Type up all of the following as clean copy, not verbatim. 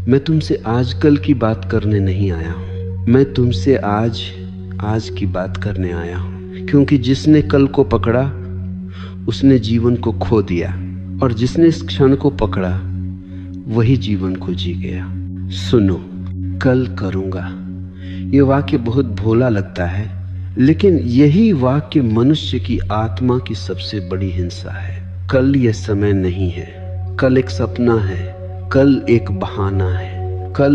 मैं तुमसे आजकल की बात करने नहीं आया हूँ, मैं तुमसे आज की बात करने आया हूँ। क्योंकि जिसने कल को पकड़ा उसने जीवन को खो दिया, और जिसने इस क्षण को पकड़ा वही जीवन को जी गया। सुनो, कल करूँगा। ये वाक्य बहुत भोला लगता है, लेकिन यही वाक्य मनुष्य की आत्मा की सबसे बड़ी हिंसा है। कल ये समय नहीं है, कल एक सपना है, कल एक बहाना है, कल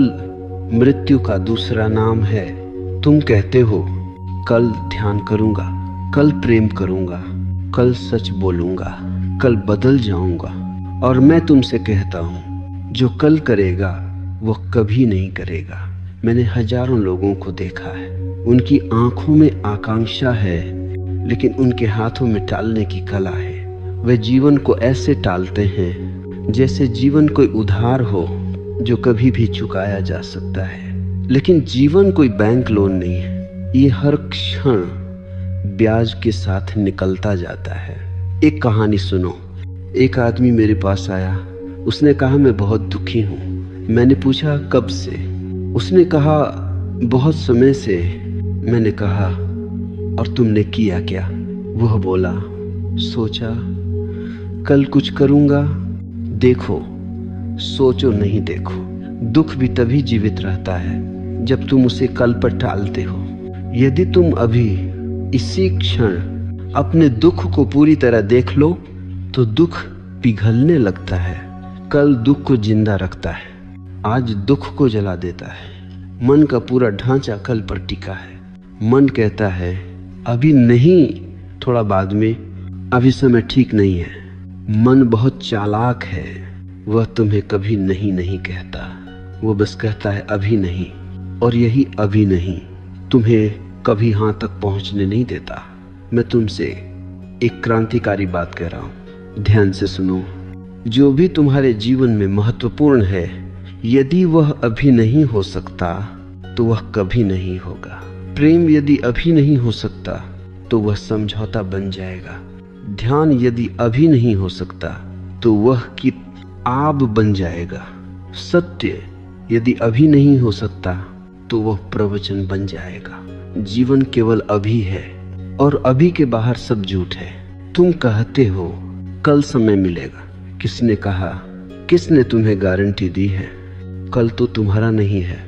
मृत्यु का दूसरा नाम है। तुम कहते हो कल ध्यान करूंगा, कल प्रेम करूंगा, कल सच बोलूंगा, कल बदल जाऊंगा, और मैं तुमसे कहता हूं जो कल करेगा वो कभी नहीं करेगा। मैंने हजारों लोगों को देखा है, उनकी आंखों में आकांक्षा है लेकिन उनके हाथों में टालने की कला है। वे जीवन को ऐसे टालते हैं जैसे जीवन कोई उधार हो जो कभी भी चुकाया जा सकता है। लेकिन जीवन कोई बैंक लोन नहीं है, ये हर क्षण ब्याज के साथ निकलता जाता है। एक कहानी सुनो। एक आदमी मेरे पास आया, उसने कहा मैं बहुत दुखी हूँ। मैंने पूछा कब से? उसने कहा बहुत समय से। मैंने कहा और तुमने किया क्या? वह बोला सोचा, कल कुछ करूंगा। देखो, सोचो नहीं देखो। दुख भी तभी जीवित रहता है जब तुम उसे कल पर टालते हो। यदि तुम अभी इसी क्षण अपने दुख को पूरी तरह देख लो तो दुख पिघलने लगता है। कल दुख को जिंदा रखता है, आज दुख को जला देता है। मन का पूरा ढांचा कल पर टिका है। मन कहता है अभी नहीं, थोड़ा बाद में, अभी समय ठीक नहीं है। मन बहुत चालाक है, वह तुम्हें कभी नहीं नहीं कहता, वो बस कहता है अभी नहीं, और यही अभी नहीं तुम्हें कभी हां तक पहुंचने नहीं देता। मैं तुमसे एक क्रांतिकारी बात कह रहा हूं, ध्यान से सुनो। जो भी तुम्हारे जीवन में महत्वपूर्ण है, यदि वह अभी नहीं हो सकता तो वह कभी नहीं होगा। प्रेम यदि अभी नहीं हो सकता तो वह समझौता बन जाएगा। ध्यान यदि अभी नहीं हो सकता तो वह की आब बन जाएगा। सत्य यदि अभी नहीं हो सकता तो वह प्रवचन बन जाएगा। जीवन केवल अभी है, और अभी के बाहर सब झूठ है। तुम कहते हो कल समय मिलेगा। किसने कहा? किसने तुम्हें गारंटी दी है? कल तो तुम्हारा नहीं है,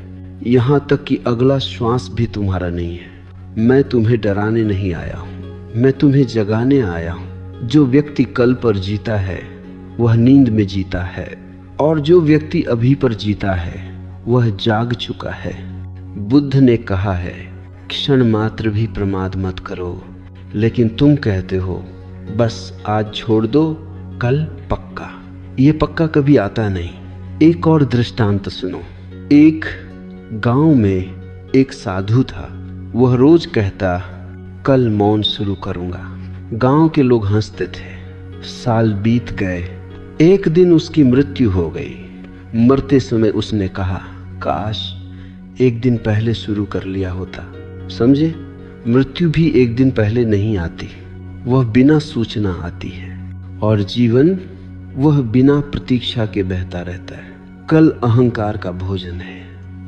यहां तक कि अगला श्वास भी तुम्हारा नहीं है। मैं तुम्हें डराने नहीं आया हूं, मैं तुम्हें जगाने आया हूं। जो व्यक्ति कल पर जीता है वह नींद में जीता है, और जो व्यक्ति अभी पर जीता है वह जाग चुका है। बुद्ध ने कहा है क्षण मात्र भी प्रमाद मत करो, लेकिन तुम कहते हो बस आज छोड़ दो, कल पक्का। ये पक्का कभी आता नहीं। एक और दृष्टांत सुनो। एक गांव में एक साधु था। वह रोज कहता कल मौन शुरू करूंगा। गांव के लोग हंसते थे। साल बीत गए। एक दिन उसकी मृत्यु हो गई। मरते समय उसने कहा काश एक दिन पहले शुरू कर लिया होता। समझे, मृत्यु भी एक दिन पहले नहीं आती, वह बिना सूचना आती है। और जीवन वह बिना प्रतीक्षा के बहता रहता है। कल अहंकार का भोजन है।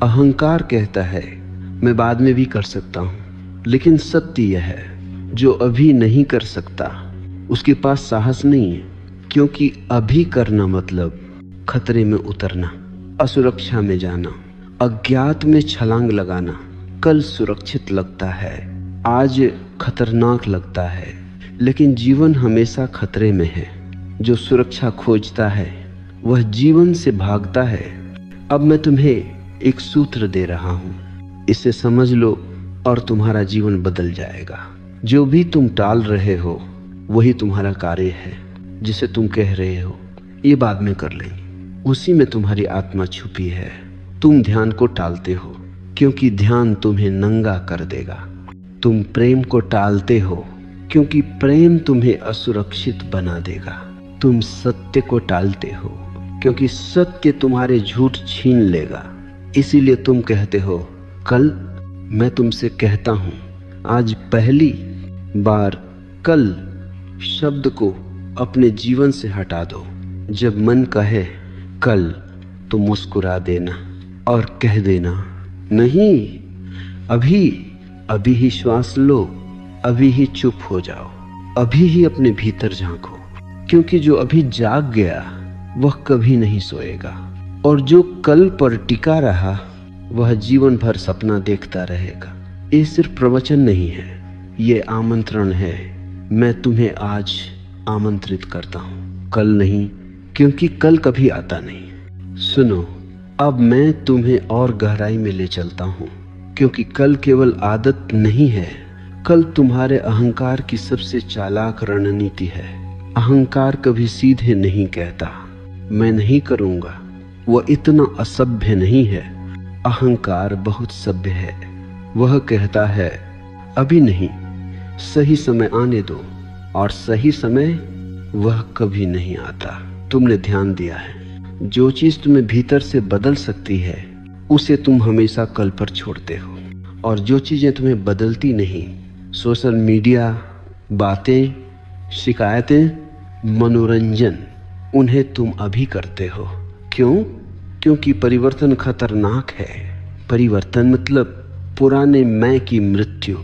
अहंकार कहता है मैं बाद में भी कर सकता हूं, लेकिन सत्य यह है जो अभी नहीं कर सकता उसके पास साहस नहीं है, क्योंकि अभी करना मतलब खतरे में उतरना, असुरक्षा में जाना, अज्ञात में छलांग लगाना। कल सुरक्षित लगता है, आज खतरनाक लगता है, लेकिन जीवन हमेशा खतरे में है। जो सुरक्षा खोजता है वह जीवन से भागता है। अब मैं तुम्हें एक सूत्र दे रहा हूं, इसे समझ लो और तुम्हारा जीवन बदल जाएगा। जो भी तुम टाल रहे हो वही तुम्हारा कार्य है। जिसे तुम कह रहे हो ये बाद में कर लेंगे, उसी में तुम्हारी आत्मा छुपी है। तुम ध्यान को टालते हो क्योंकि ध्यान तुम्हें नंगा कर देगा। तुम प्रेम को टालते हो क्योंकि प्रेम तुम्हें असुरक्षित बना देगा। तुम सत्य को टालते हो क्योंकि सत्य तुम्हारे झूठ छीन लेगा। इसीलिए तुम कहते हो कल। मैं तुमसे कहता हूं आज पहली बार कल शब्द को अपने जीवन से हटा दो। जब मन कहे कल तो मुस्कुरा देना और कह देना, नहीं, अभी अभी ही श्वास लो, अभी ही चुप हो जाओ, अभी ही अपने भीतर झांको, क्योंकि जो अभी जाग गया वह कभी नहीं सोएगा, और जो कल पर टिका रहा वह जीवन भर सपना देखता रहेगा। ये सिर्फ प्रवचन नहीं है, ये आमंत्रण है। मैं तुम्हें आज आमंत्रित करता हूँ, कल नहीं, क्योंकि कल कभी आता नहीं। सुनो, अब मैं तुम्हें और गहराई में ले चलता हूँ, क्योंकि कल केवल आदत नहीं है, कल तुम्हारे अहंकार की सबसे चालाक रणनीति है। अहंकार कभी सीधे नहीं कहता मैं नहीं करूँगा, वह इतना असभ्य नहीं है। अहंकार बहुत सभ्य है, वह कहता है अभी नहीं, सही समय आने दो, और सही समय वह कभी नहीं आता। तुमने ध्यान दिया है, जो चीज तुम्हें भीतर से बदल सकती है उसे तुम हमेशा कल पर छोड़ते हो, और जो चीजें तुम्हें बदलती नहीं, सोशल मीडिया, बातें, शिकायतें, मनोरंजन, उन्हें तुम अभी करते हो। क्यों? क्योंकि परिवर्तन खतरनाक है। परिवर्तन मतलब पुराने मैं की मृत्यु,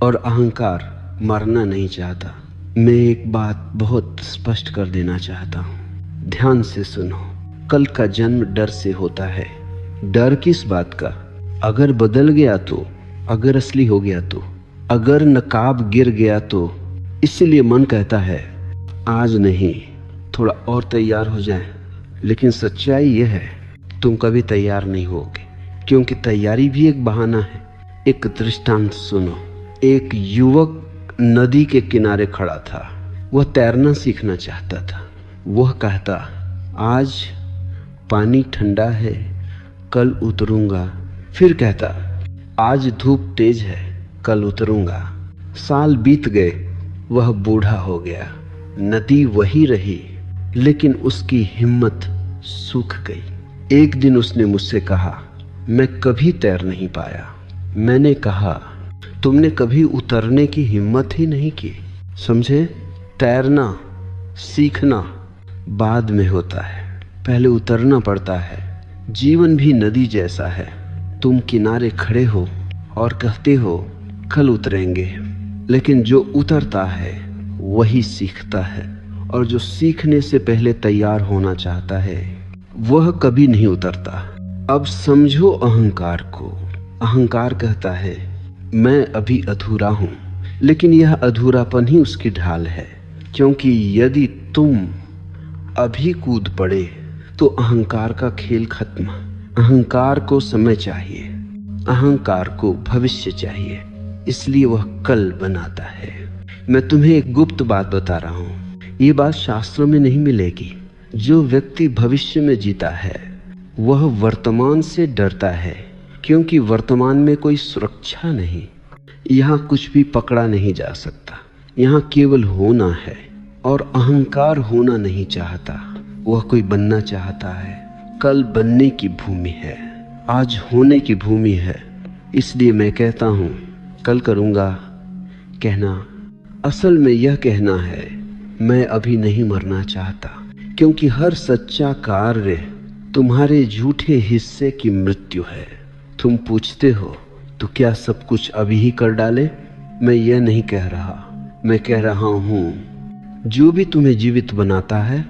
और अहंकार मरना नहीं चाहता। मैं एक बात बहुत स्पष्ट कर देना चाहता हूँ, ध्यान से सुनो। कल का जन्म डर से होता है। डर किस बात का? अगर बदल गया तो, अगर असली हो गया तो, अगर नकाब गिर गया तो। इसीलिए मन कहता है आज नहीं, थोड़ा और तैयार हो जाए। लेकिन सच्चाई यह है, तुम कभी तैयार नहीं होगे, क्योंकि तैयारी भी एक बहाना है। एक दृष्टांत सुनो। एक युवक नदी के किनारे खड़ा था, वह तैरना सीखना चाहता था। वह कहता आज पानी ठंडा है, कल उतरूंगा। फिर कहता आज धूप तेज है, कल उतरूंगा। साल बीत गए, वह बूढ़ा हो गया। नदी वही रही, लेकिन उसकी हिम्मत सूख गई। एक दिन उसने मुझसे कहा मैं कभी तैर नहीं पाया। मैंने कहा तुमने कभी उतरने की हिम्मत ही नहीं की। समझे? तैरना सीखना बाद में होता है, पहले उतरना पड़ता है। जीवन भी नदी जैसा है। तुम किनारे खड़े हो और कहते हो कल उतरेंगे, लेकिन जो उतरता है वही सीखता है, और जो सीखने से पहले तैयार होना चाहता है वह कभी नहीं उतरता। अब समझो अहंकार को। अहंकार कहता है मैं अभी अधूरा हूं, लेकिन यह अधूरापन ही उसकी ढाल है, क्योंकि यदि तुम अभी कूद पड़े तो अहंकार का खेल खत्म। अहंकार को समय चाहिए, अहंकार को भविष्य चाहिए, इसलिए वह कल बनाता है। मैं तुम्हें एक गुप्त बात बता रहा हूं, ये बात शास्त्रों में नहीं मिलेगी। जो व्यक्ति भविष्य में जीता है वह वर्तमान से डरता है, क्योंकि वर्तमान में कोई सुरक्षा नहीं। यहाँ कुछ भी पकड़ा नहीं जा सकता, यहाँ केवल होना है। और अहंकार होना नहीं चाहता, वह कोई बनना चाहता है। कल बनने की भूमि है, आज होने की भूमि है। इसलिए मैं कहता हूँ कल करूँगा कहना असल में यह कहना है मैं अभी नहीं मरना चाहता, क्योंकि हर सच्चा कार्य तुम्हारे झूठे हिस्से की मृत्यु है। तुम पूछते हो तो क्या सब कुछ अभी ही कर डाले? मैं यह नहीं कह रहा, मैं कह रहा हूँ जो भी तुम्हें जीवित बनाता है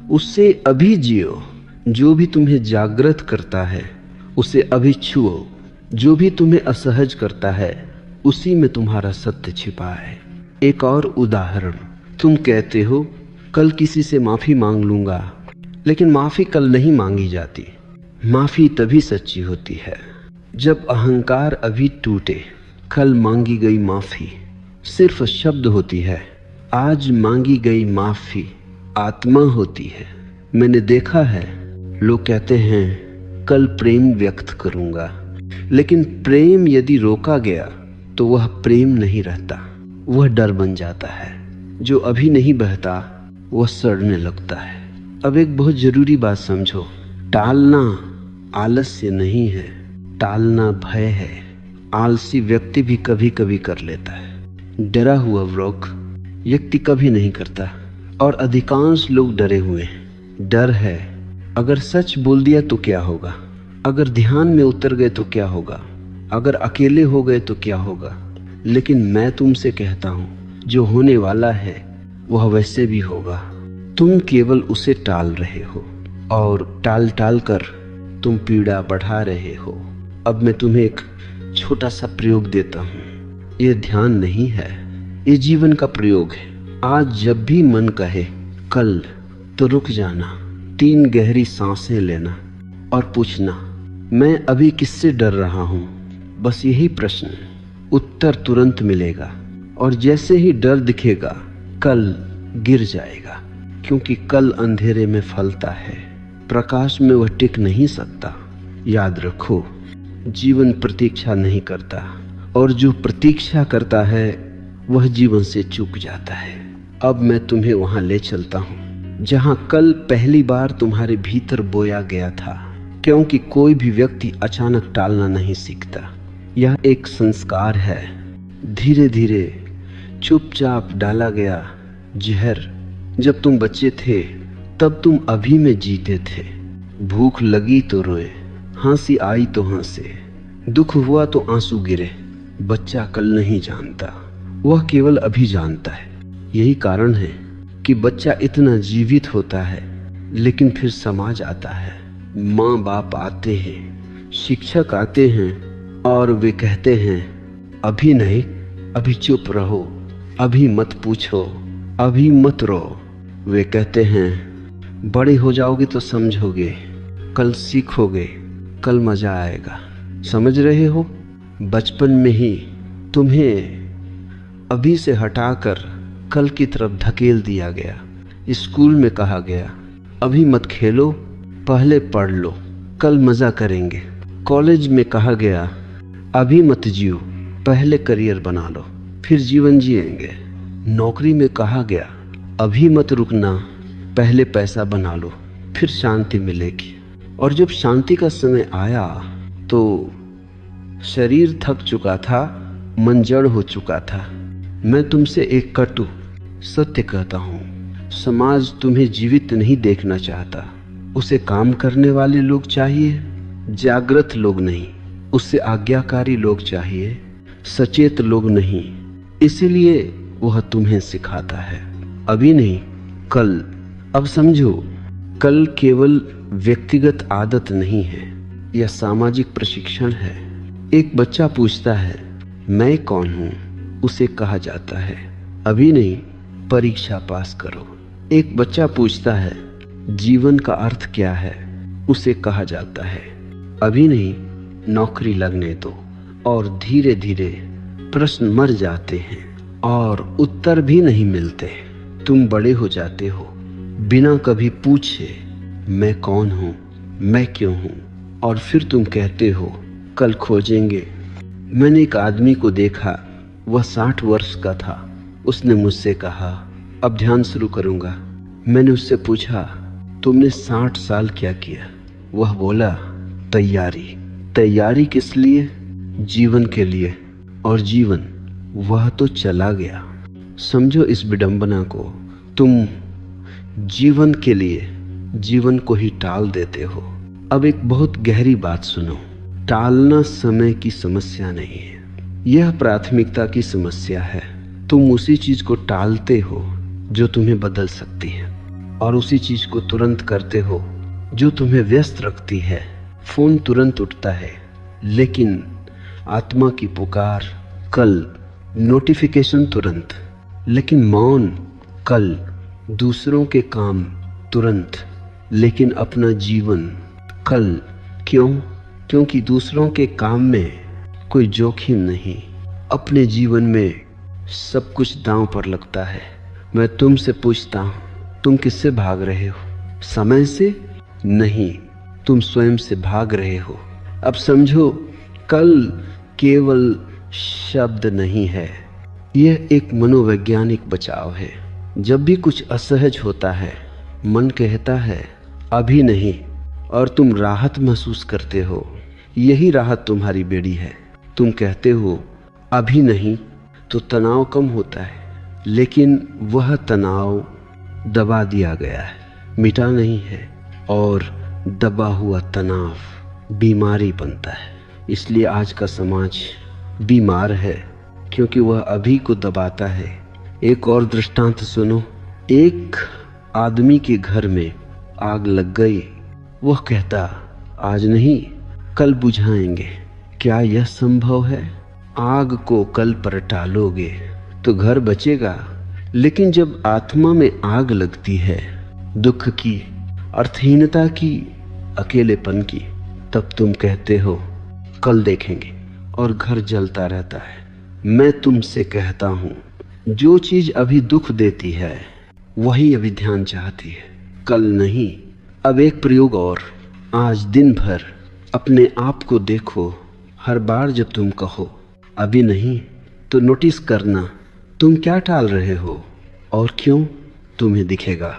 उससे अभी जियो। जो भी तुम्हें जागृत करता है उसे अभी छुओ। जो भी तुम्हें असहज करता है उसी में तुम्हारा सत्य छिपा है। एक और उदाहरण, तुम कहते हो कल किसी से माफी मांग लूंगा, लेकिन माफी कल नहीं मांगी जाती। माफी तभी सच्ची होती है जब अहंकार अभी टूटे। कल मांगी गई माफी सिर्फ शब्द होती है, आज मांगी गई माफी आत्मा होती है। मैंने देखा है लोग कहते हैं कल प्रेम व्यक्त करूंगा, लेकिन प्रेम यदि रोका गया तो वह प्रेम नहीं रहता, वह डर बन जाता है। जो अभी नहीं बहता वह सड़ने लगता है। अब एक बहुत जरूरी बात समझो, टालना आलस्य नहीं है, टालना भय है। आलसी व्यक्ति भी कभी कभी कर लेता है, डरा हुआ व्यक्ति कभी नहीं करता, और अधिकांश लोग डरे हुए हैं। डर है, अगर सच बोल दिया तो क्या होगा, अगर ध्यान में उतर गए तो क्या होगा, अगर अकेले हो गए तो क्या होगा। लेकिन मैं तुमसे कहता हूं, जो होने वाला है वह वैसे भी होगा। तुम केवल उसे टाल रहे हो और टाल टाल कर तुम पीड़ा बढ़ा रहे हो। अब मैं तुम्हें एक छोटा सा प्रयोग देता हूं। ये ध्यान नहीं है, ये जीवन का प्रयोग है। आज जब भी मन कहे कल, तो रुक जाना, 3 गहरी सांसें लेना और पूछना, मैं अभी किससे डर रहा हूं। बस यही प्रश्न, उत्तर तुरंत मिलेगा। और जैसे ही डर दिखेगा, कल गिर जाएगा, क्योंकि कल अंधेरे में फलता है, प्रकाश में वह टिक नहीं सकता। याद रखो, जीवन प्रतीक्षा नहीं करता, और जो प्रतीक्षा करता है वह जीवन से चूक जाता है। अब मैं तुम्हें वहां ले चलता हूं जहां कल पहली बार तुम्हारे भीतर बोया गया था, क्योंकि कोई भी व्यक्ति अचानक टालना नहीं सीखता। यह एक संस्कार है, धीरे धीरे चुपचाप डाला गया जहर। जब तुम बच्चे थे तब तुम अभी में जीते थे। भूख लगी तो रोए, हंसी आई तो हंसे, दुख हुआ तो आंसू गिरे। बच्चा कल नहीं जानता, वह केवल अभी जानता है। यही कारण है कि बच्चा इतना जीवित होता है, लेकिन फिर समाज आता है, माँ बाप आते हैं, शिक्षक आते हैं और वे कहते हैं अभी नहीं, अभी चुप रहो, अभी मत पूछो, अभी मत रो। वे कहते हैं बड़े हो जाओगे तो समझोगे, कल सीखोगे, कल मजा आएगा। समझ रहे हो, बचपन में ही तुम्हें अभी से हटाकर कल की तरफ धकेल दिया गया। स्कूल में कहा गया अभी मत खेलो, पहले पढ़ लो, कल मजा करेंगे। कॉलेज में कहा गया अभी मत जियो, पहले करियर बना लो, फिर जीवन जिएंगे। नौकरी में कहा गया अभी मत रुकना, पहले पैसा बना लो, फिर शांति मिलेगी। और जब शांति का समय आया तो शरीर थक चुका था, मन जड़ हो चुका था। मैं तुमसे एक कटु सत्य कहता हूँ, समाज तुम्हें जीवित नहीं देखना चाहता। उसे काम करने वाले लोग चाहिए, जागृत लोग नहीं। उसे आज्ञाकारी लोग चाहिए, सचेत लोग नहीं। इसीलिए वह तुम्हें सिखाता है अभी नहीं, कल। अब समझो, कल केवल व्यक्तिगत आदत नहीं है, यह सामाजिक प्रशिक्षण है। एक बच्चा पूछता है मैं कौन हूँ, उसे कहा जाता है अभी नहीं, परीक्षा पास करो। एक बच्चा पूछता है जीवन का अर्थ क्या है, उसे कहा जाता है अभी नहीं, नौकरी लगने दो। और धीरे धीरे प्रश्न मर जाते हैं और उत्तर भी नहीं मिलते। तुम बड़े हो जाते हो बिना कभी पूछे मैं कौन हूँ, मैं क्यों हूँ। और फिर तुम कहते हो कल खोजेंगे। मैंने एक आदमी को देखा, वह 60 वर्ष का था। उसने मुझसे कहा अब ध्यान शुरू करूँगा। मैंने उससे पूछा तुमने 60 साल क्या किया? वह बोला तैयारी। तैयारी किस लिए? जीवन के लिए। और जीवन, वह तो चला गया। समझो इस विडंबना को, तुम जीवन के लिए जीवन को ही टाल देते हो। अब एक बहुत गहरी बात सुनो, टालना समय की समस्या नहीं है, यह प्राथमिकता की समस्या है। तुम उसी चीज को टालते हो जो तुम्हें बदल सकती है, और उसी चीज को तुरंत करते हो जो तुम्हें व्यस्त रखती है। फोन तुरंत उठता है, लेकिन आत्मा की पुकार कल, नोटिफिकेशन तुरंत, लेकिन मौन कल, दूसरों के काम तुरंत, लेकिन अपना जीवन कल। क्यों? क्योंकि दूसरों के काम में कोई जोखिम नहीं, अपने जीवन में सब कुछ दांव पर लगता है। मैं तुमसे पूछता हूँ, तुम किससे भाग रहे हो? समय से नहीं, तुम स्वयं से भाग रहे हो। अब समझो, कल केवल शब्द नहीं है, यह एक मनोवैज्ञानिक बचाव है। जब भी कुछ असहज होता है, मन कहता है अभी नहीं, और तुम राहत महसूस करते हो। यही राहत तुम्हारी बेड़ी है। तुम कहते हो अभी नहीं, तो तनाव कम होता है, लेकिन वह तनाव दबा दिया गया है, मिटा नहीं है। और दबा हुआ तनाव बीमारी बनता है। इसलिए आज का समाज बीमार है, क्योंकि वह अभी को दबाता है। एक और दृष्टांत सुनो। एक आदमी के घर में आग लग गई। वह कहता, आज नहीं कल बुझाएंगे। क्या यह संभव है? आग को कल पर टालोगे तो घर बचेगा, लेकिन जब आत्मा में आग लगती है, दुख की, अर्थहीनता की, अकेलेपन की, तब तुम कहते हो कल देखेंगे, और घर जलता रहता है। मैं तुमसे कहता हूं, जो चीज अभी दुख देती है वही अभी ध्यान चाहती है, कल नहीं। अब एक प्रयोग और। आज दिन भर अपने आप को देखो। हर बार जब तुम कहो अभी नहीं, तो नोटिस करना तुम क्या टाल रहे हो और क्यों। तुम्हें दिखेगा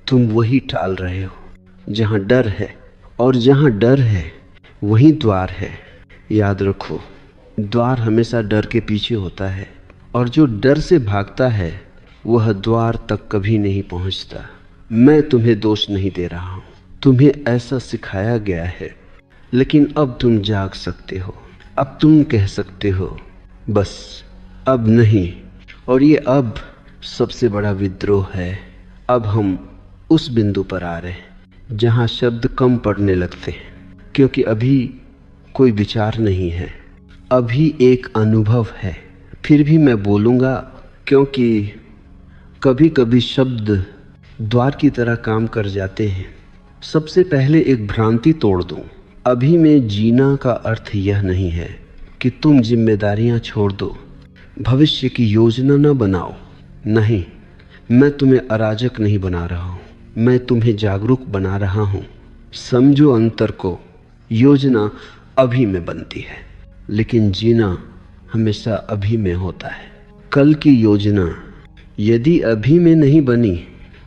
तुम वही टाल रहे हो जहां डर है, और जहां डर है वहीं द्वार है। याद रखो, द्वार हमेशा डर के पीछे होता है, और जो डर से भागता है वह द्वार तक कभी नहीं पहुंचता। मैं तुम्हें दोष नहीं दे रहा हूं, तुम्हें ऐसा सिखाया गया है, लेकिन अब तुम जाग सकते हो। अब तुम कह सकते हो बस अब नहीं। और ये अब सबसे बड़ा विद्रोह है। अब हम उस बिंदु पर आ रहे हैं जहां शब्द कम पड़ने लगते हैं, क्योंकि अभी कोई विचार नहीं है, अभी एक अनुभव है। फिर भी मैं बोलूँगा, क्योंकि कभी कभी शब्द द्वार की तरह काम कर जाते हैं। सबसे पहले एक भ्रांति तोड़ दूं। अभी में जीना का अर्थ यह नहीं है कि तुम जिम्मेदारियां छोड़ दो, भविष्य की योजना न बनाओ। नहीं, मैं तुम्हें अराजक नहीं बना रहा हूँ, मैं तुम्हें जागरूक बना रहा हूँ। समझो अंतर को। योजना अभी में बनती है, लेकिन जीना हमेशा अभी में होता है। कल की योजना यदि अभी में नहीं बनी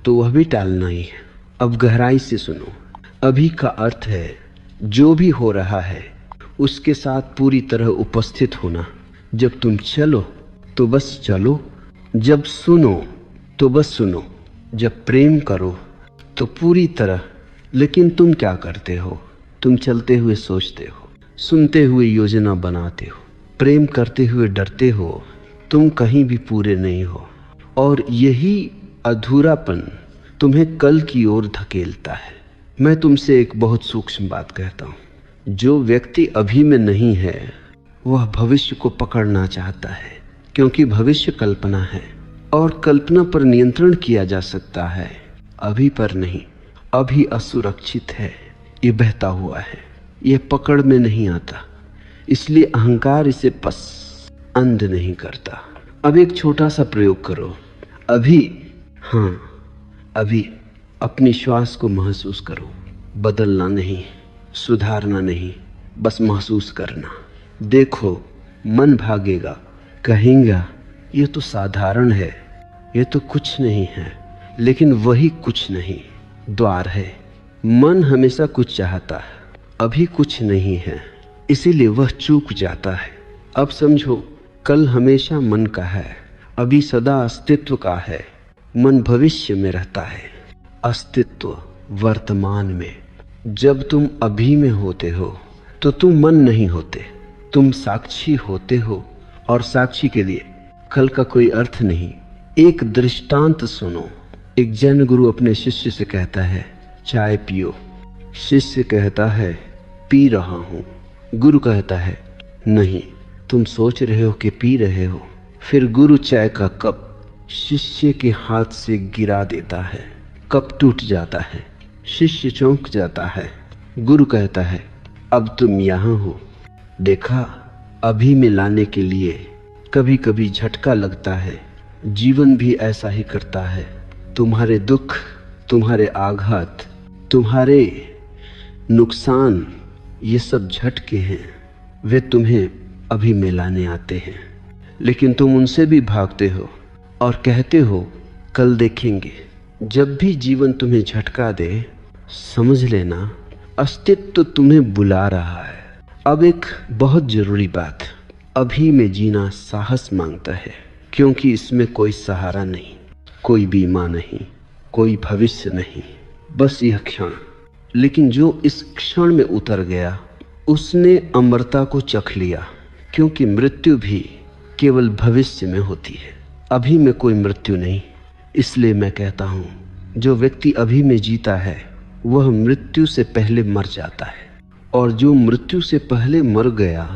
तो वह भी टालना ही है। अब गहराई से सुनो। अभी का अर्थ है जो भी हो रहा है उसके साथ पूरी तरह उपस्थित होना। जब तुम चलो तो बस चलो, जब सुनो तो बस सुनो, जब प्रेम करो तो पूरी तरह। लेकिन तुम क्या करते हो? तुम चलते हुए सोचते हो, सुनते हुए योजना बनाते हो, प्रेम करते हुए डरते हो। तुम कहीं भी पूरे नहीं हो, और यही अधूरापन तुम्हें कल की ओर धकेलता है। मैं तुमसे एक बहुत सूक्ष्म बात कहता हूँ। जो व्यक्ति अभी में नहीं है वह भविष्य को पकड़ना चाहता है, क्योंकि भविष्य कल्पना है और कल्पना पर नियंत्रण किया जा सकता है, अभी पर नहीं। अभी असुरक्षित है, ये बहता हुआ है, ये पकड़ में नहीं आता, इसलिए अहंकार इसे पसंद नहीं करता। अब एक छोटा सा प्रयोग करो। अभी, हाँ अभी अपनी श्वास को महसूस करो। बदलना नहीं, सुधारना नहीं, बस महसूस करना। देखो मन भागेगा, कहेगा ये तो साधारण है, ये तो कुछ नहीं है, लेकिन वही कुछ नहीं द्वार है। मन हमेशा कुछ चाहता है, अभी कुछ नहीं है, इसीलिए वह चूक जाता है। अब समझो, कल हमेशा मन का है, अभी सदा अस्तित्व का है। मन भविष्य में रहता है, अस्तित्व वर्तमान में। जब तुम अभी में होते हो तो तुम मन नहीं होते, तुम साक्षी होते हो, और साक्षी के लिए कल का कोई अर्थ नहीं। एक दृष्टांत सुनो। एक जैन गुरु अपने शिष्य से कहता है चाय पियो। शिष्य कहता है पी रहा हूँ। गुरु कहता है नहीं, तुम सोच रहे हो कि पी रहे हो। फिर गुरु चाय का कप शिष्य के हाथ से गिरा देता है, कप टूट जाता है, शिष्य चौंक जाता है। गुरु कहता है अब तुम यहाँ हो। देखा, अभी में लाने के लिए कभी कभी झटका लगता है। जीवन भी ऐसा ही करता है। तुम्हारे दुख, तुम्हारे आघात, तुम्हारे नुकसान, ये सब झटके हैं, वे तुम्हें अभी में लाने आते हैं। लेकिन तुम उनसे भी भागते हो और कहते हो कल देखेंगे। जब भी जीवन तुम्हें झटका दे, समझ लेना अस्तित्व तुम्हें बुला रहा है। अब एक बहुत जरूरी बात, अभी में जीना साहस मांगता है, क्योंकि इसमें कोई सहारा नहीं, कोई बीमा नहीं, कोई भविष्य नहीं, बस यह क्षण लेकिन जो इस क्षण में उतर गया उसने अमरता को चख लिया, क्योंकि मृत्यु भी केवल भविष्य में होती है, अभी में कोई मृत्यु नहीं। इसलिए मैं कहता हूँ, जो व्यक्ति अभी में जीता है वह मृत्यु से पहले मर जाता है, और जो मृत्यु से पहले मर गया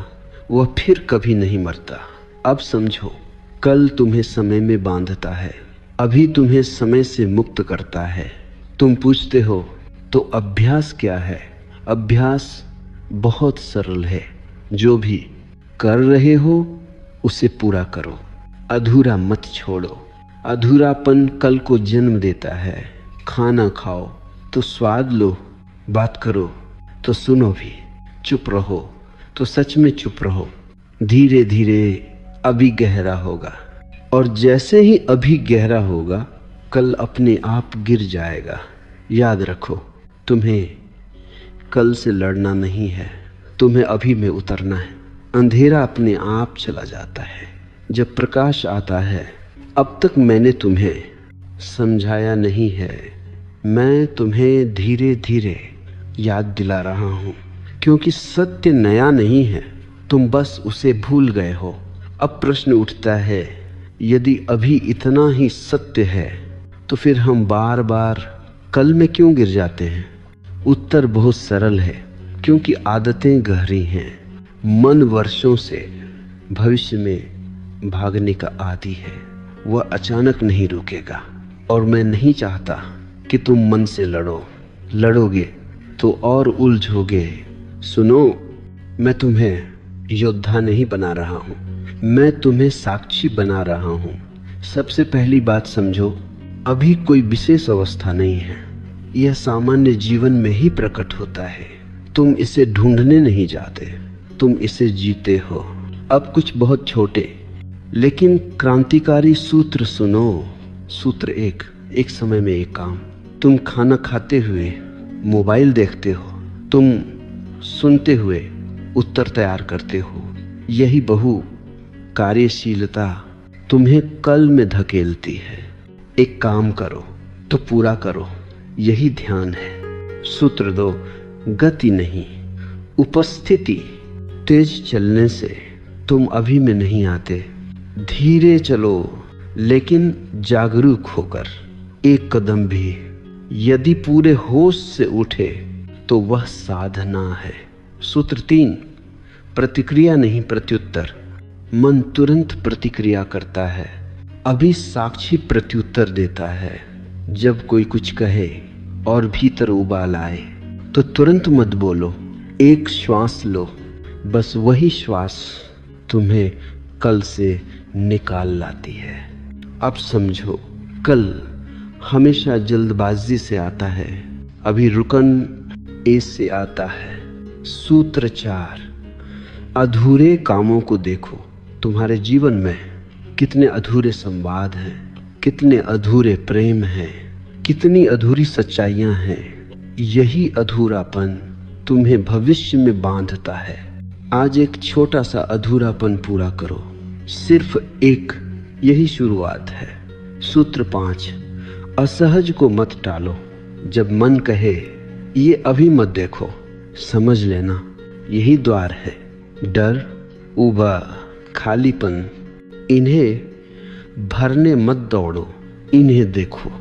वह फिर कभी नहीं मरता। अब समझो, कल तुम्हें समय में बांधता है, अभी तुम्हें समय से मुक्त करता है। तुम पूछते हो तो अभ्यास क्या है? अभ्यास बहुत सरल है। जो भी कर रहे हो उसे पूरा करो, अधूरा मत छोड़ो। अधूरापन कल को जन्म देता है। खाना खाओ तो स्वाद लो, बात करो तो सुनो भी, चुप रहो तो सच में चुप रहो। धीरे धीरे अभी गहरा होगा, और जैसे ही अभी गहरा होगा कल अपने आप गिर जाएगा। याद रखो, तुम्हें कल से लड़ना नहीं है, तुम्हें अभी में उतरना है। अंधेरा अपने आप चला जाता है जब प्रकाश आता है। अब तक मैंने तुम्हें समझाया नहीं है, मैं तुम्हें धीरे धीरे याद दिला रहा हूँ, क्योंकि सत्य नया नहीं है, तुम बस उसे भूल गए हो। अब प्रश्न उठता है, यदि अभी इतना ही सत्य है तो फिर हम बार बार कल में क्यों गिर जाते हैं? उत्तर बहुत सरल है, क्योंकि आदतें गहरी हैं। मन वर्षों से भविष्य में भागने का आदी है, वह अचानक नहीं रुकेगा। और मैं नहीं चाहता कि तुम मन से लड़ोगे तो और उलझोगे। सुनो, मैं तुम्हें योद्धा नहीं बना रहा हूँ, मैं तुम्हें साक्षी बना रहा हूँ। सबसे पहली बात समझो, अभी कोई विशेष अवस्था नहीं है, यह सामान्य जीवन में ही प्रकट होता है। तुम इसे ढूंढने नहीं जाते, तुम इसे जीते हो। अब कुछ बहुत छोटे लेकिन क्रांतिकारी सूत्र सुनो। सूत्र एक समय में एक काम। तुम खाना खाते हुए मोबाइल देखते हो, तुम सुनते हुए उत्तर तैयार करते हो। यही बहु कार्यशीलता तुम्हें कल में धकेलती है। एक काम करो तो पूरा करो, यही ध्यान है। सूत्र 2, गति नहीं उपस्थिति। तेज चलने से तुम अभी में नहीं आते, धीरे चलो लेकिन जागरूक होकर। एक कदम भी यदि पूरे होश से उठे तो वह साधना है। सूत्र 3, प्रतिक्रिया नहीं प्रत्युत्तर। मन तुरंत प्रतिक्रिया करता है, अभी साक्षी प्रत्युत्तर देता है। जब कोई कुछ कहे और भीतर उबाल आए तो तुरंत मत बोलो, एक श्वास लो। बस वही श्वास तुम्हें कल से निकाल लाती है। अब समझो, कल हमेशा जल्दबाजी से आता है, अभी रुकन ए से आता है। सूत्र 4, अधूरे कामों को देखो। तुम्हारे जीवन में कितने अधूरे संवाद हैं, कितने अधूरे प्रेम हैं, कितनी अधूरी सच्चाइयां हैं। यही अधूरापन तुम्हें भविष्य में बांधता है। आज एक छोटा सा अधूरापन पूरा करो, सिर्फ एक, यही शुरुआत है। सूत्र 5, असहज को मत टालो। जब मन कहे ये अभी मत देखो, समझ लेना यही द्वार है। डर, उबा, खालीपन, इन्हें भरने मत दौड़ो, इन्हें देखो।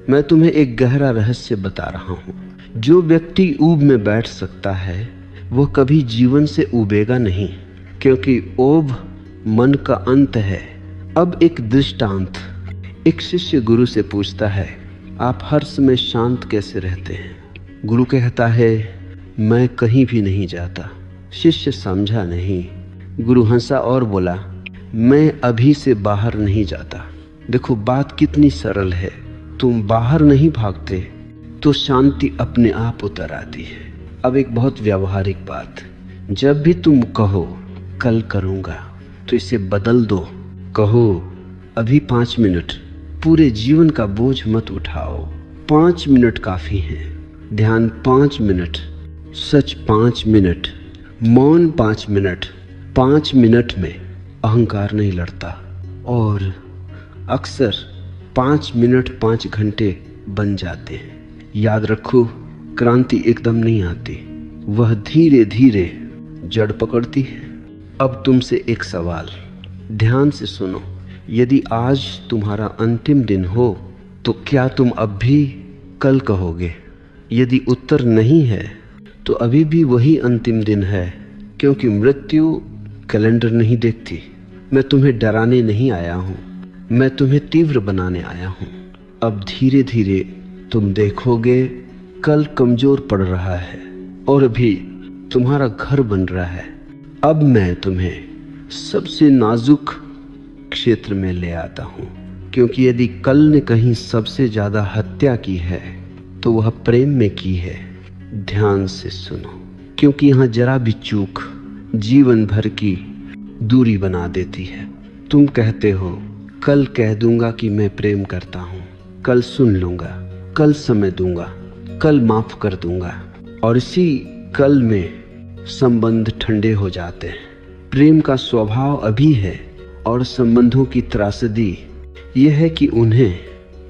मैं तुम्हें एक गहरा रहस्य बता रहा हूँ। जो व्यक्ति ऊब में बैठ सकता है वह कभी जीवन से उबेगा नहीं, क्योंकि ओब मन का अंत है। अब एक दृष्टांत। एक शिष्य गुरु से पूछता है, आप हर समय शांत कैसे रहते हैं? गुरु कहता है, मैं कहीं भी नहीं जाता। शिष्य समझा नहीं। गुरु हंसा और बोला, मैं अभी से बाहर नहीं जाता। देखो बात कितनी सरल है। तुम बाहर नहीं भागते तो शांति अपने आप उतर आती है। अब एक बहुत व्यावहारिक बात, जब भी तुम कहो कल करूँगा तो इसे बदल दो। कहो अभी 5 मिनट। पूरे जीवन का बोझ मत उठाओ, 5 मिनट काफ़ी है। ध्यान 5 मिनट, सच 5 मिनट, मौन 5 मिनट। 5 मिनट में अहंकार नहीं लड़ता, और अक्सर 5 मिनट 5 घंटे बन जाते हैं। याद रखो, क्रांति एकदम नहीं आती, वह धीरे धीरे जड़ पकड़ती है। अब तुमसे एक सवाल, ध्यान से सुनो। यदि आज तुम्हारा अंतिम दिन हो तो क्या तुम अब भी कल कहोगे? यदि उत्तर नहीं है तो अभी भी वही अंतिम दिन है, क्योंकि मृत्यु कैलेंडर नहीं देखती। मैं तुम्हें डराने नहीं आया हूँ, मैं तुम्हें तीव्र बनाने आया हूँ। अब धीरे धीरे तुम देखोगे कल कमजोर पड़ रहा है और अभी तुम्हारा घर बन रहा है। अब मैं तुम्हें सबसे नाजुक क्षेत्र में ले आता हूँ, क्योंकि यदि कल ने कहीं सबसे ज्यादा हत्या की है तो वह प्रेम में की है। ध्यान से सुनो, क्योंकि यहाँ जरा भी चूक जीवन भर की दूरी बना देती है। तुम कहते हो कल कह दूंगा कि मैं प्रेम करता हूँ, कल सुन लूंगा, कल समय दूंगा, कल माफ कर दूंगा, और इसी कल में संबंध ठंडे हो जाते हैं। प्रेम का स्वभाव अभी है और संबंधों की त्रासदी यह है कि उन्हें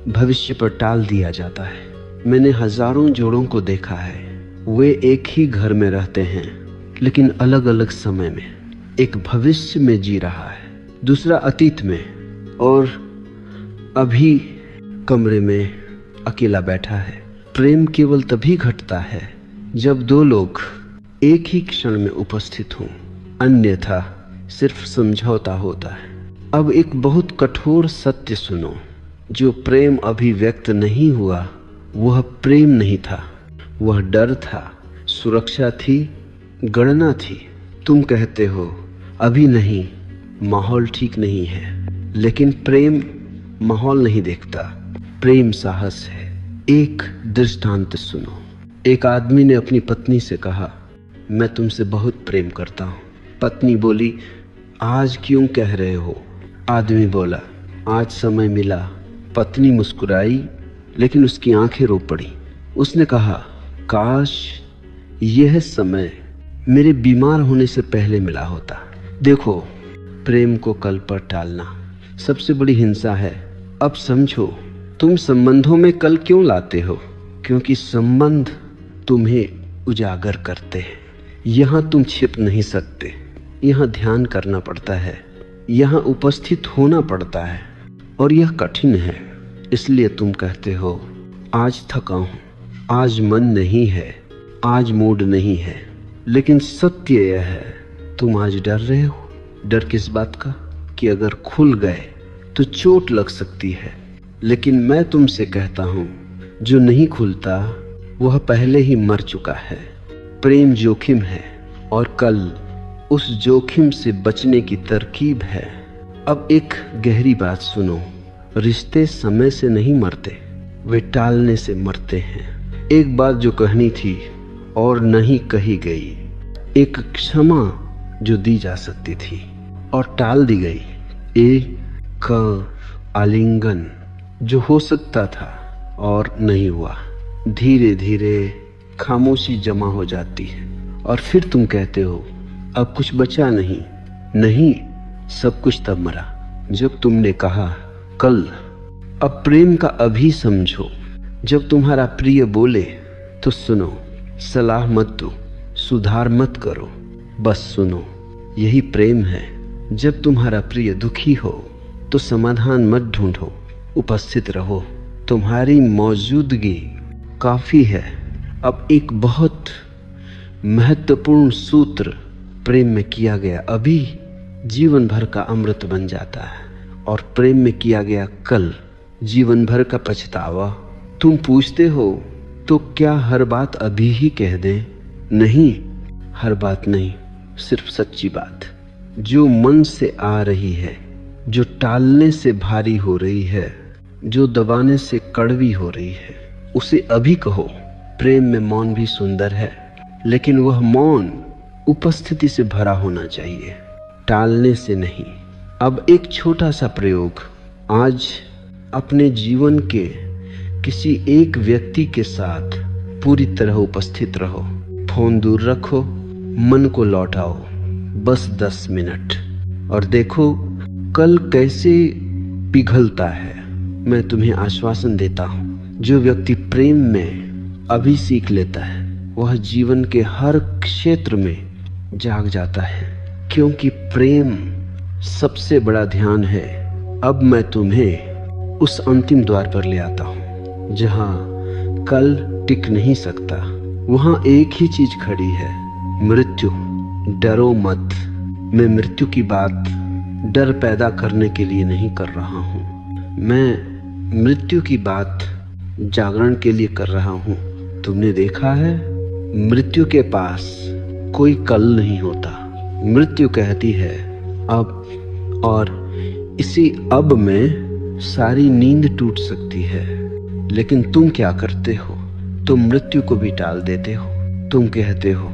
भविष्य पर टाल दिया जाता है। मैंने हजारों जोड़ों को देखा है, वे एक ही घर में रहते हैं लेकिन अलग अलग समय में। एक भविष्य में जी रहा है, दूसरा अतीत में, और अभी कमरे में अकेला बैठा है। प्रेम केवल तभी घटता है जब दो लोग एक ही क्षण में उपस्थित हों, अन्यथा सिर्फ समझौता होता है। अब एक बहुत कठोर सत्य सुनो, जो प्रेम अभी व्यक्त नहीं हुआ वह प्रेम नहीं था, वह डर था, सुरक्षा थी, गणना थी। तुम कहते हो अभी नहीं, माहौल ठीक नहीं है, लेकिन प्रेम माहौल नहीं देखता, प्रेम साहस है। एक दृष्टांत सुनो। एक आदमी ने अपनी पत्नी से कहा, मैं तुमसे बहुत प्रेम करता हूँ। पत्नी बोली, आज क्यों कह रहे हो? आदमी बोला, आज समय मिला। पत्नी मुस्कुराई, लेकिन उसकी आंखें रो पड़ी। उसने कहा, काश यह समय मेरे बीमार होने से पहले मिला होता। देखो, प्रेम को कल पर टालना सबसे बड़ी हिंसा है। अब समझो, तुम संबंधों में कल क्यों लाते हो? क्योंकि संबंध तुम्हें उजागर करते हैं। यहाँ तुम छिप नहीं सकते, यहाँ ध्यान करना पड़ता है, यहाँ उपस्थित होना पड़ता है, और यह कठिन है। इसलिए तुम कहते हो, आज थका हूँ, आज मन नहीं है, आज मूड नहीं है। लेकिन सत्य यह है, तुम आज डर रहे हो। डर किस बात का? कि अगर खुल गए तो चोट लग सकती है। लेकिन मैं तुमसे कहता हूँ, जो नहीं खुलता वह पहले ही मर चुका है। प्रेम जोखिम है, और कल उस जोखिम से बचने की तरकीब है। अब एक गहरी बात सुनो, रिश्ते समय से नहीं मरते, वे टालने से मरते हैं। एक बात जो कहनी थी और नहीं कही गई, एक क्षमा जो दी जा सकती थी और टाल दी गई, एक आलिंगन जो हो सकता था और नहीं हुआ। धीरे धीरे खामोशी जमा हो जाती है, और फिर तुम कहते हो, अब कुछ बचा नहीं। नहीं, सब कुछ तब मरा जब तुमने कहा कल। अब प्रेम का अभी समझो। जब तुम्हारा प्रिय बोले तो सुनो, सलाह मत दो, सुधार मत करो, बस सुनो। यही प्रेम है। जब तुम्हारा प्रिय दुखी हो तो समाधान मत ढूंढो, उपस्थित रहो। तुम्हारी मौजूदगी काफी है। अब एक बहुत महत्वपूर्ण सूत्र प्रेम में किया गया अभी जीवन भर का अमृत बन जाता है, और प्रेम में किया गया कल जीवन भर का पछतावा। तुम पूछते हो तो क्या हर बात अभी ही कह दें? नहीं, हर बात नहीं, सिर्फ सच्ची बात जो मन से आ रही है, जो टालने से भारी हो रही है, जो दबाने से कड़वी हो रही है, उसे अभी कहो। प्रेम में मौन भी सुंदर है, लेकिन वह मौन उपस्थिति से भरा होना चाहिए, टालने से नहीं। अब एक छोटा सा प्रयोग। आज अपने जीवन के किसी एक व्यक्ति के साथ पूरी तरह उपस्थित रहो। फोन दूर रखो, मन को लौटाओ, बस 10 मिनट, और देखो कल कैसे पिघलता है। मैं तुम्हें आश्वासन देता हूँ, जो व्यक्ति प्रेम में अभी सीख लेता है वह जीवन के हर क्षेत्र में जाग जाता है, क्योंकि प्रेम सबसे बड़ा ध्यान है। अब मैं तुम्हें उस अंतिम द्वार पर ले आता हूं जहां कल टिक नहीं सकता। वहां एक ही चीज खड़ी है, मृत्यु। डरो मत। मैं मृत्यु की बात डर पैदा करने के लिए नहीं कर रहा हूं, मैं मृत्यु की बात जागरण के लिए कर रहा हूं। तुमने देखा है, मृत्यु के पास कोई कल नहीं होता। मृत्यु कहती है अब, और इसी अब में सारी नींद टूट सकती है। लेकिन तुम क्या करते हो? तुम मृत्यु को भी टाल देते हो। तुम कहते हो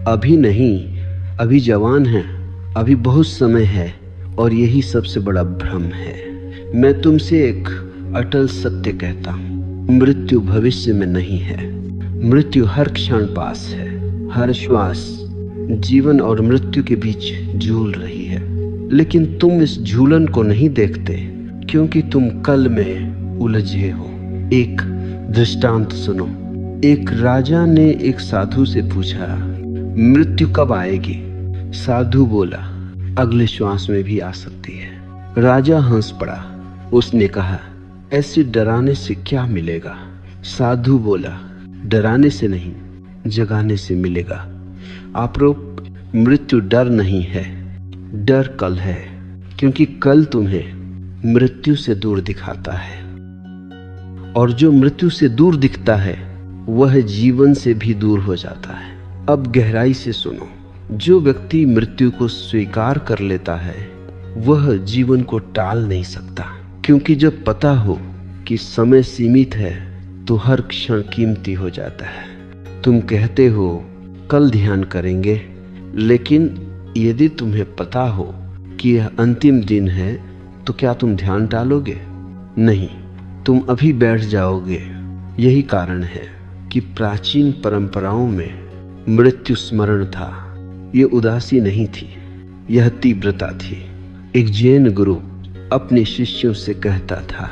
अभी नहीं, अभी जवान है, अभी बहुत समय है, और यही सबसे बड़ा भ्रम है। मैं तुमसे एक अटल सत्य कहता हूं, मृत्यु भविष्य में नहीं है। मृत्यु हर क्षण पास है, हर श्वास जीवन और मृत्यु के बीच झूल रही है। लेकिन तुम इस झूलन को नहीं देखते, क्योंकि तुम कल में उलझे हो। एक दृष्टांत सुनो। एक राजा ने एक साधु से पूछा, मृत्यु कब आएगी? साधु बोला, अगले श्वास में भी आ सकती है। राजा हंस पड़ा। उसने कहा, ऐसे डराने से क्या मिलेगा? साधु बोला, डराने से नहीं, जगाने से मिलेगा। आपरूप मृत्यु डर नहीं है, डर कल है, क्योंकि कल तुम्हें मृत्यु से दूर दिखाता है, और जो मृत्यु से दूर दिखता है वह जीवन से भी दूर हो जाता है। अब गहराई से सुनो। जो व्यक्ति मृत्यु को स्वीकार कर लेता है वह जीवन को टाल नहीं सकता, क्योंकि जब पता हो कि समय सीमित है तो हर क्षण कीमती हो जाता है। तुम कहते हो कल ध्यान करेंगे, लेकिन यदि तुम्हें पता हो कि यह अंतिम दिन है तो क्या तुम ध्यान टालोगे? नहीं, तुम अभी बैठ जाओगे। यही कारण है कि प्राचीन परंपराओं में मृत्यु स्मरण था। ये उदासी नहीं थी, यह तीव्रता थी। एक जैन गुरु अपने शिष्यों से कहता था,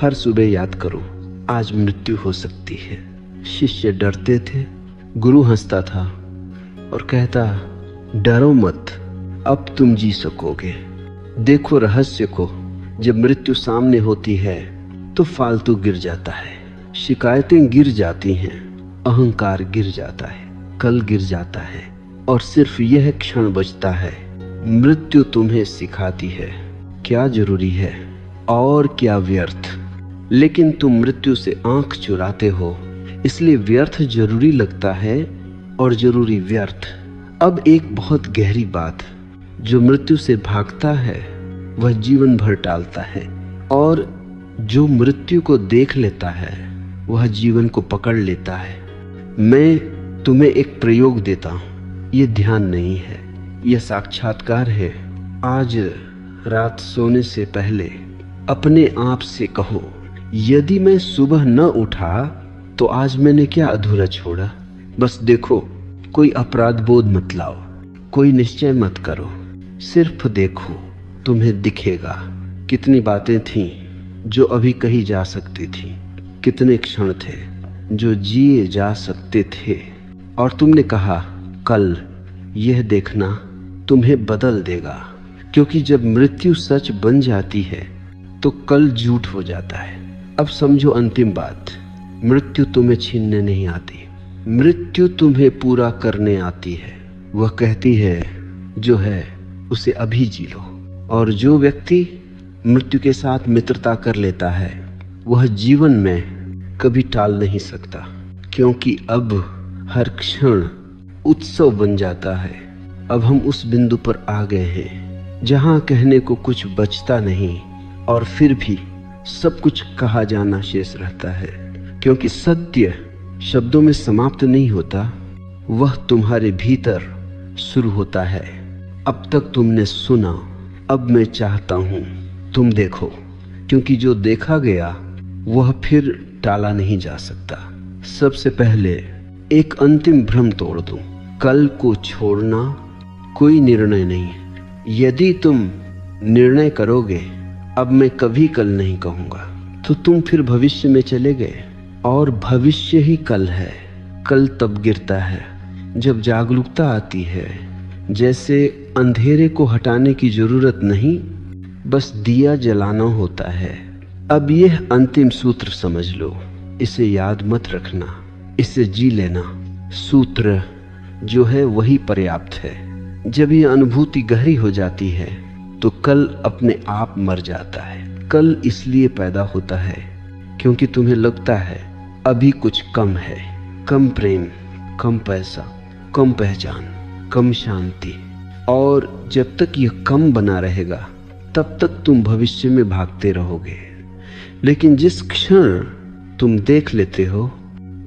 हर सुबह याद करो, आज मृत्यु हो सकती है। शिष्य डरते थे। गुरु हंसता था और कहता, डरो मत, अब तुम जी सकोगे। देखो रहस्य को, जब मृत्यु सामने होती है तो फालतू गिर जाता है, शिकायतें गिर जाती हैं, अहंकार गिर जाता है, कल गिर जाता है, और सिर्फ यह क्षण बचता है। मृत्यु तुम्हें सिखाती है क्या जरूरी है और क्या व्यर्थ। लेकिन तुम मृत्यु से आंख चुराते हो, इसलिए व्यर्थ जरूरी लगता है और जरूरी व्यर्थ। अब एक बहुत गहरी बात, जो मृत्यु से भागता है वह जीवन भर टालता है, और जो मृत्यु को देख लेता है वह जीवन को पकड़ लेता है। मैं तुम्हें एक प्रयोग देता हूं, ये ध्यान नहीं है, यह साक्षात्कार है। आज रात सोने से पहले अपने आप से कहो, यदि मैं सुबह न उठा तो आज मैंने क्या अधूरा छोड़ा। बस देखो, कोई अपराध बोध मत लाओ, कोई निश्चय मत करो, सिर्फ देखो, तुम्हें दिखेगा कितनी बातें थीं जो अभी कही जा सकती थी, कितने क्षण थे जो जिए जा सकते थे, और तुमने कहा कल। यह देखना तुम्हें बदल देगा, क्योंकि जब मृत्यु सच बन जाती है तो कल झूठ हो जाता है। अब समझो अंतिम बात, मृत्यु तुम्हें छीनने नहीं आती, मृत्यु तुम्हें पूरा करने आती है। वह कहती है जो है उसे अभी जी लो। और जो व्यक्ति मृत्यु के साथ मित्रता कर लेता है वह जीवन में कभी टाल नहीं सकता, क्योंकि अब हर क्षण उत्सव बन जाता है। अब हम उस बिंदु पर आ गए हैं जहां कहने को कुछ बचता नहीं, और फिर भी सब कुछ कहा जाना शेष रहता है, क्योंकि सत्य शब्दों में समाप्त नहीं होता, वह तुम्हारे भीतर शुरू होता है। अब तक तुमने सुना, अब मैं चाहता हूं तुम देखो, क्योंकि जो देखा गया वह फिर टाला नहीं जा सकता। सबसे पहले एक अंतिम भ्रम तोड़ दूं, कल को छोड़ना कोई निर्णय नहीं। यदि तुम निर्णय करोगे अब मैं कभी कल नहीं कहूंगा, तो तुम फिर भविष्य में चले गए और भविष्य ही कल है। कल तब गिरता है जब जागरूकता आती है। जैसे अंधेरे को हटाने की जरूरत नहीं, बस दिया जलाना होता है। अब यह अंतिम सूत्र समझ लो, इसे याद मत रखना, इसे जी लेना। सूत्र जो है वही पर्याप्त है। जब यह अनुभूति गहरी हो जाती है तो कल अपने आप मर जाता है। कल इसलिए पैदा होता है क्योंकि तुम्हें लगता है अभी कुछ कम है। कम प्रेम, कम पैसा, कम पहचान, कम शांति। और जब तक यह कम बना रहेगा तब तक तुम भविष्य में भागते रहोगे। लेकिन जिस क्षण तुम देख लेते हो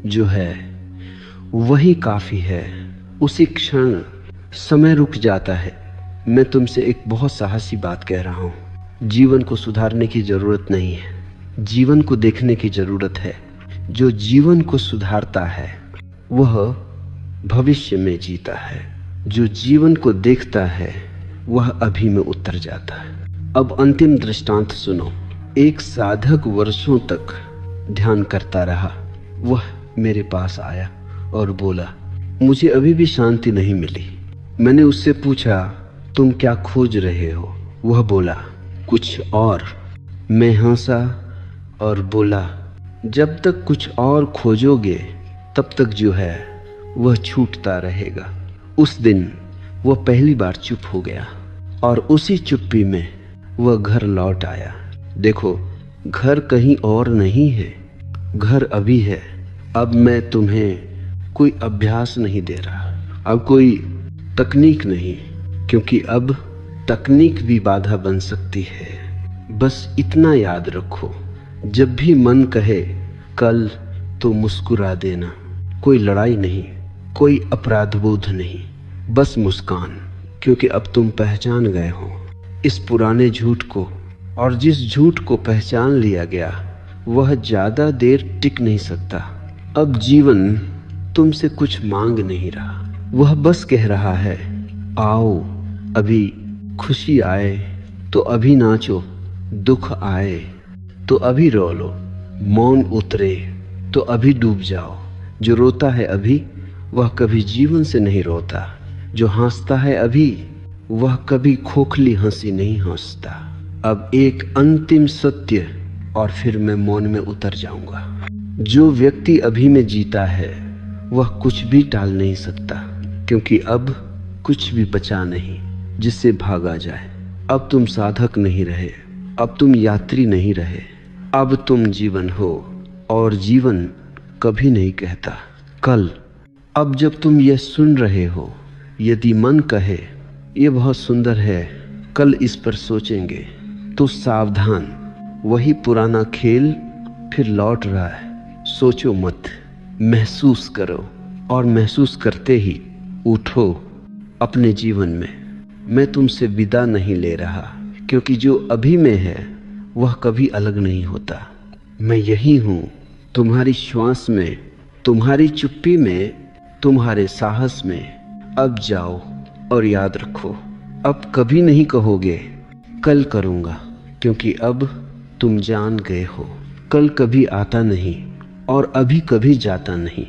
जो है वही काफी है, उसी क्षण समय रुक जाता है। मैं तुमसे एक बहुत साहसी बात कह रहा हूं। जीवन को सुधारने की जरूरत नहीं है, जीवन को देखने की जरूरत है। जो जीवन को सुधारता है वह भविष्य में जीता है। जो जीवन को देखता है वह अभी में उतर जाता है। अब अंतिम दृष्टांत सुनो। एक साधक वर्षों तक ध्यान करता रहा। वह मेरे पास आया और बोला, मुझे अभी भी शांति नहीं मिली। मैंने उससे पूछा, तुम क्या खोज रहे हो? वह बोला, कुछ और। मैं हंसा और बोला, जब तक कुछ और खोजोगे तब तक जो है वह छूटता रहेगा। उस दिन वह पहली बार चुप हो गया और उसी चुप्पी में वह घर लौट आया। देखो, घर कहीं और नहीं है, घर अभी है। अब मैं तुम्हें कोई अभ्यास नहीं दे रहा, अब कोई तकनीक नहीं, क्योंकि अब तकनीक भी बाधा बन सकती है। बस इतना याद रखो, जब भी मन कहे कल, तो मुस्कुरा देना। कोई लड़ाई नहीं, कोई अपराध बोध नहीं, बस मुस्कान। क्योंकि अब तुम पहचान गए हो इस पुराने झूठ को, और जिस झूठ को पहचान लिया गया वह ज्यादा देर टिक नहीं सकता। अब जीवन तुमसे कुछ मांग नहीं रहा, वह बस कह रहा है, आओ अभी खुशी आए तो अभी नाचो, दुख आए तो अभी रो लो, मौन उतरे तो अभी डूब जाओ। जो रोता है अभी वह कभी जीवन से नहीं रोता, जो हंसता है अभी वह कभी खोखली हंसी नहीं हंसता। अब एक अंतिम सत्य और फिर मैं मौन में उतर जाऊंगा। जो व्यक्ति अभी में जीता है वह कुछ भी टाल नहीं सकता, क्योंकि अब कुछ भी बचा नहीं जिससे भागा जाए। अब तुम साधक नहीं रहे, अब तुम यात्री नहीं रहे, अब तुम जीवन हो। और जीवन कभी नहीं कहता कल। अब जब तुम यह सुन रहे हो, यदि मन कहे ये बहुत सुंदर है, कल इस पर सोचेंगे, तो सावधान, वही पुराना खेल फिर लौट रहा है। सोचो मत, महसूस करो, और महसूस करते ही उठो अपने जीवन में। मैं तुमसे विदा नहीं ले रहा, क्योंकि जो अभी में है वह कभी अलग नहीं होता। मैं यही हूँ, तुम्हारी श्वास में, तुम्हारी चुप्पी में, तुम्हारे साहस में। अब जाओ और याद रखो, अब कभी नहीं कहोगे कल करूँगा, क्योंकि अब तुम जान गए हो कल कभी आता नहीं और अभी कभी जाता नहीं।